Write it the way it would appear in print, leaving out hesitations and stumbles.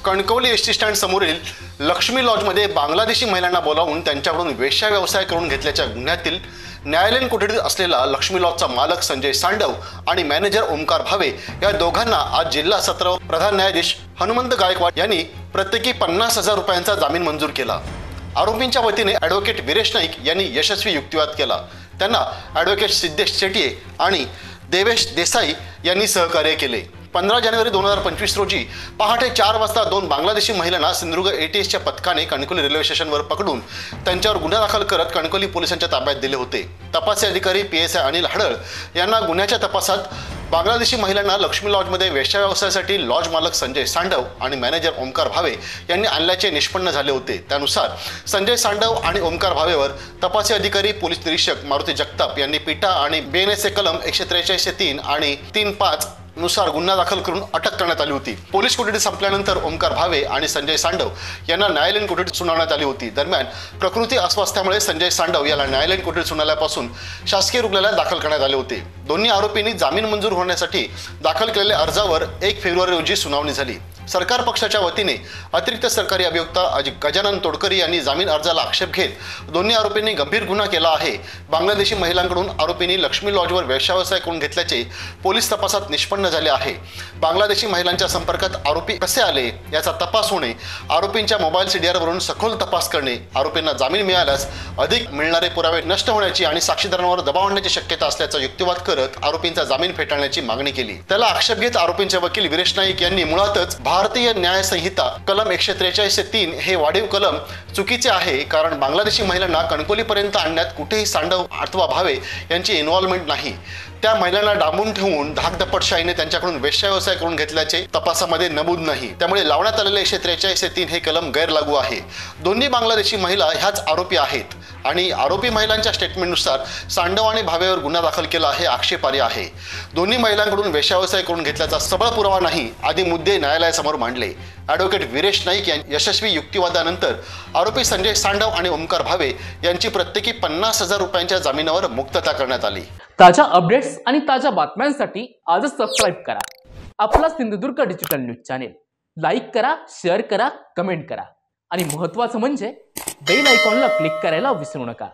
Kankavli ST stand समोरील लक्ष्मी लॉजमध्ये बांगलादेशी महिलांना बोलावून त्यांच्याकडून वेश्या व्यवसाय करून घेतल्याच्या गुन्ह्यातील न्यायालयीन कोठडीत असलेला लक्ष्मी लॉजचा मालक संजय सांडव आणि मॅनेजर ओमकार भावे या दोघांना आज जिल्हा सत्र प्रधान न्यायाधीश हनुमंत गायकवाड यांनी प्रत्येकी 50,000 रुपयांचा जामीन मंजूर केला। आरोपींच्या वतीने ॲडव्होकेट वीरेश नाईक यांनी यशस्वी युक्तिवाद केला। त्यांना ॲडव्होकेट सिद्धेश शेटिये आणि देवेश देसाई यांनी सहकार्य केले। 15 जानेवारी 2025 रोजी पहाटे 4 वाजता 2 बांगलादेशी महिलांना सिंधुदुर्ग ATSच्या पथकाने कणकवली रेल्वे स्टेशनवर पकडून त्यांच्यावर गुन्हा दाखल करत कणकवली पोलिसांच्या ताब्यात दिले होते। तपासी अधिकारी PSI अनिल हडळ यांना गुन्ह्याच्या तपासात बांगलादेशी महिलांना लक्ष्मी लॉजमध्ये वेश्या व्यवसायासाठी लॉज मालक संजय सांडव आणि मॅनेजर ओमकार भावे यांनी आणल्याचे निष्पन्न झाले होते। त्यानुसार संजय सांडव आणि ओमकार भावेवर तपासी अधिकारी पोलीस निरीक्षक मारुती जगताप यांनी पिटा आणि BNSA कलम 143(3) आणि 3(5) नुसार गुन्हा दाखल करून अटक करण्यात आली होती। पोलीस कोठडी संपल्यानंतर ओमकार भावे आणि संजय सांडव यांना न्यायालयीन कोठडीत सुनावण्यात आली होती। दरम्यान प्रकृती अस्वास्थ्यामुळे संजय सांडव याला न्यायालयीन कोठडीत सुनावल्यापासून शासकीय रुग्णालयात दाखल करण्यात आले होते। दोन्ही आरोपींनी जामीन मंजूर होण्यासाठी दाखल केलेल्या अर्जावर 1 फेब्रुवारी रोजी सुनावणी झाली। सरकार पक्षाच्या वतीने अतिरिक्त सरकारी अभियोक्ता गजानन तोडकरी यांनी जामीन अर्जाला आक्षेप घेत दोन्ही आरोपींनी गंभीर गुन्हा केला आहे। बांगलादेशी महिलांकडून आरोपींनी लक्ष्मी लॉजवर वेश्या व्यवसाय करून घेतल्याचे पोलीस तपासात निष्पन्न झाले आहे। बांगलादेशी महिलांच्या संपर्कात आरोपी कसे आले याचा तपास होणे, आरोपींच्या मोबाईल CDRवरून सखोल तपास करणे, आरोपींना जामीन मिळाल्यास अधिक मिळणारे पुरावे नष्ट होण्याची आणि साक्षीदारांवर दबाव आणण्याची शक्यता असल्याचा युक्तिवाद करत आरोपींचा जामीन फेटाळण्याची मागणी केली। त्याला आक्षेप घेत आरोपींचे वकील वीरेश नाईक यांनी मुळातच भारतीय न्याय संहिता कलम 143(3) हे वाढीव कलम चुकीचे आहे, कारण बांगलादेशी महिलांना कणकवलीपर्यंत आणण्यात कुठेही सांडव अथवा भावे यांची इन्व्हॉल्वमेंट नाही। त्या महिलांना डांबून ठेवून धाकदपटशाहीने त्यांच्याकडून वेश्या व्यवसाय करून घेतल्याचे तपासामध्ये नमूद नाही। त्यामुळे लावण्यात आलेले 143(3) हे कलम गैरलागू आहे। दोन्ही बांगलादेशी महिला ह्याच आरोपी आहेत आणि आरोपी महिलांच्या स्टेटमेंटनुसार सांडव आणि भावेवर गुन्हा दाखल केला हे आक्षेपार्ह आहे। दोन्ही महिलांकडून वेश्या व्यवसाय करून घेतल्याचा सबळ पुरावा नाही आदी मुद्दे न्यायालयासमोर मांडले। ॲडव्होकेट वीरेश नाईक यांच्या यशस्वी युक्तिवादानंतर आरोपी संजय सांडव आणि ओमकार भावे यांची प्रत्येकी 50,000 रुपयांच्या जामिनावर मुक्तता करण्यात आली। ताज्या अपडेट्स आणि ताज्या बातम्यांसाठी आजच सबस्क्राईब करा आपला Sindhudurg digital news channel. Like करा, शेअर करा, कमेंट करा आणि महत्त्वाचं म्हणजे बेल आयकॉनला क्लिक करायला विसरू नका।